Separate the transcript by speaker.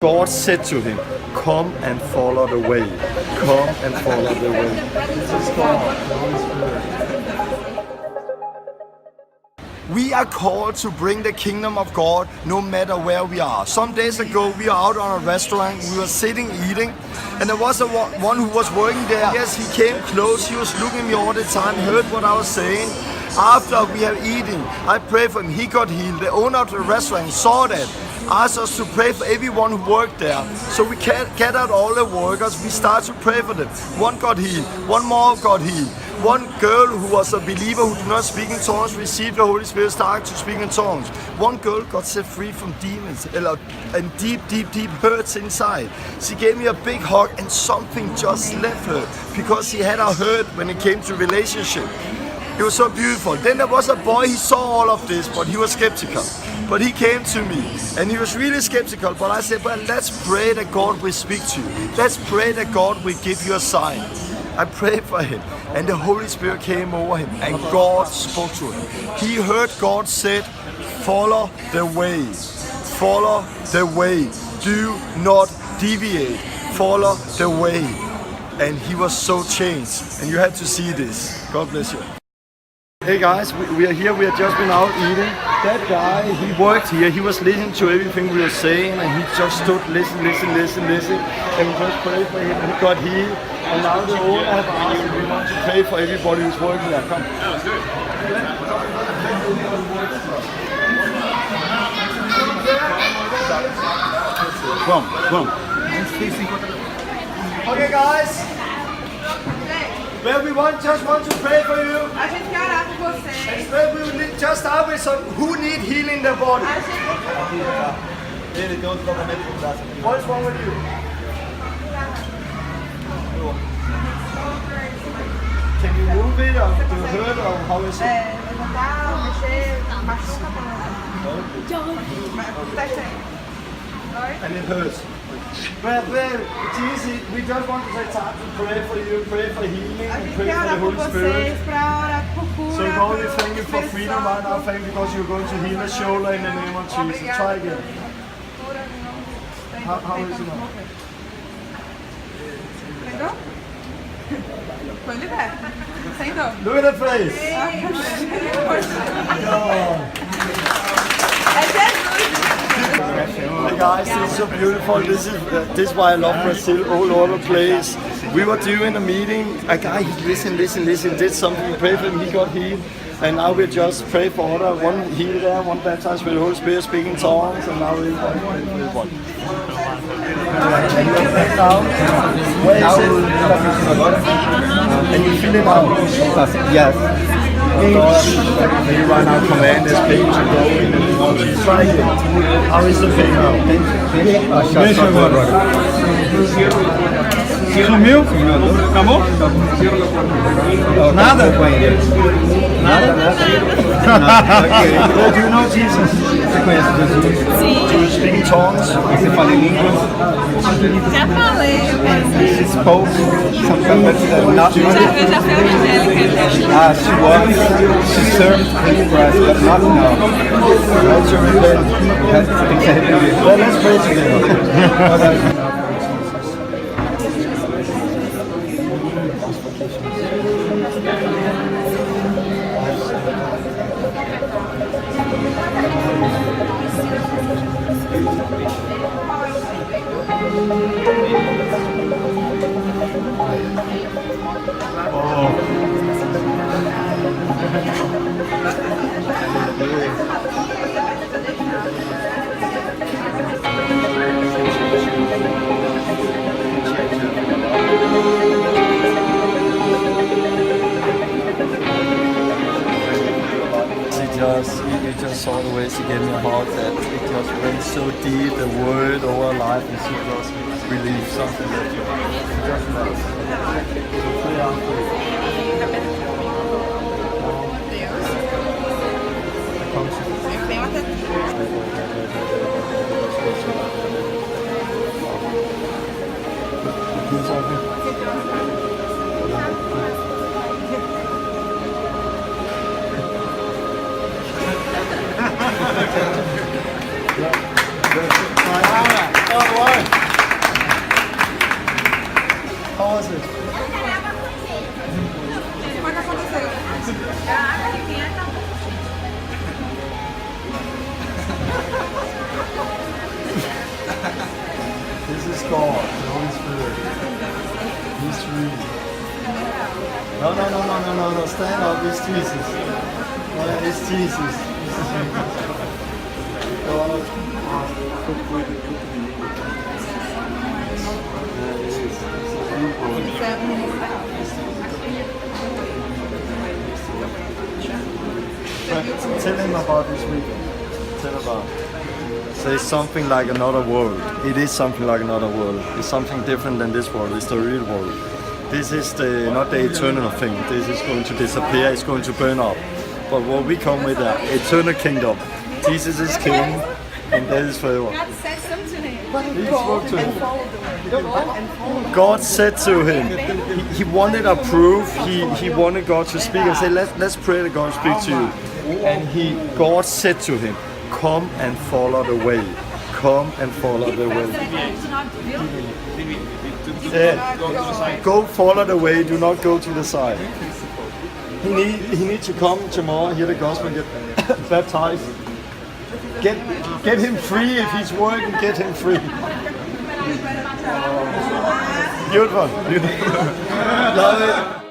Speaker 1: God said to him, come and follow the way. Come and follow the way. This is God, the Holy Spirit. We are called to bring the kingdom of God no matter where we are. Some days ago we were out on a restaurant, we were sitting eating, and there was one who was working there. Yes, he came close, he was looking at me all the time, heard what I was saying. After we have eaten, I prayed for him, he got healed. The owner of the restaurant saw that, asked us to pray for everyone who worked there. So we gathered all the workers, we started to pray for them. One got healed, one more got healed. One girl who was a believer who did not speak in tongues received the Holy Spirit, started to speak in tongues. One girl got set free from demons and deep hurts inside. She gave me a big hug and something just left her because she had a hurt when it came to relationship. It was so beautiful. Then there was a boy, he saw all of this, but he was skeptical. But he came to me and he was really skeptical, but I said, well, let's pray that God will speak to you. Let's pray that God will give you a sign. I prayed for him and the Holy Spirit came over him and God spoke to him. He heard God said, follow the way. Follow the way. Do not deviate. Follow the way. And he was so changed. And you had to see this. God bless you. Hey guys, we are here, we have just been out eating. That guy, he worked here, he was listening to everything we were saying and he just stood, listen. And we just prayed for him and he got healed. And now the owner have asked if we want to pray for everybody who's working there. Come. Come. Okay guys. Well, we just want to pray for you.
Speaker 2: A gente quer orar por vocês.
Speaker 1: Well, we will just start with some who need healing in their body. What's wrong with you? Can you move it or do you hurt or how is it?
Speaker 2: Levantar, mexer, machuca também.
Speaker 1: And it hurts. Well, it's easy. We just want to take time to pray for you, pray for healing, and pray for the Holy Spirit. So God, we thank you for freedom right now. Thank you because you're going to heal the shoulder in the name of Jesus. Try again. How is it now?
Speaker 2: Entendeu? Foi liberto. Sem dor.
Speaker 1: Look at the face. Hey guys, this is so beautiful. This is why I love Brazil all over the place. We were doing a meeting. A guy, he listened, did something. We prayed for him, he got healed. And now we just pray for other. One healed there, one baptized with the Holy Spirit, speaking tongues, and now we're one. And you are back down. Where is it? And you feel it now? Yes. You right now command this pain to go in and try it. How is the pain now?
Speaker 3: Sumiu? Acabou? Nada?
Speaker 1: Do you know Jesus?
Speaker 3: Você conhece Jesus?
Speaker 4: Sim.
Speaker 1: Do you speak in tongues?
Speaker 3: Você fala em línguas?
Speaker 4: Já falei,
Speaker 3: She spoke something not
Speaker 4: eu já fui evangélica.
Speaker 3: she was, she served in Christ, but not now.
Speaker 1: Let's repent.
Speaker 3: Tem que se arrepender.
Speaker 1: Well, let's pray together. You just saw the way she gave me a hug that it just went so deep, the word over life, and she just relieved something that you just love. So pray after All right. This is God, the Holy Spirit. He's three. No. Stand up. It's Jesus. It's Jesus. God. Tell him about this weekend. Tell about. Say something like another world. It is something like another world. It's something different than this world. It's the real world. This is not the eternal thing. This is going to disappear. It's going to burn up. But what we come with the eternal kingdom. Jesus is king, and that is forever.
Speaker 4: God said something to him.
Speaker 1: He spoke to him. God said to him, he wanted a proof. He wanted God to speak and say, let's pray that God speak to you. And God said to him, come and follow the way. Come and follow the way. Go follow the way. Do not go to the side. He need to come tomorrow, hear the gospel, get baptized. Get him free if he's working. Get him free. Beautiful. Love it.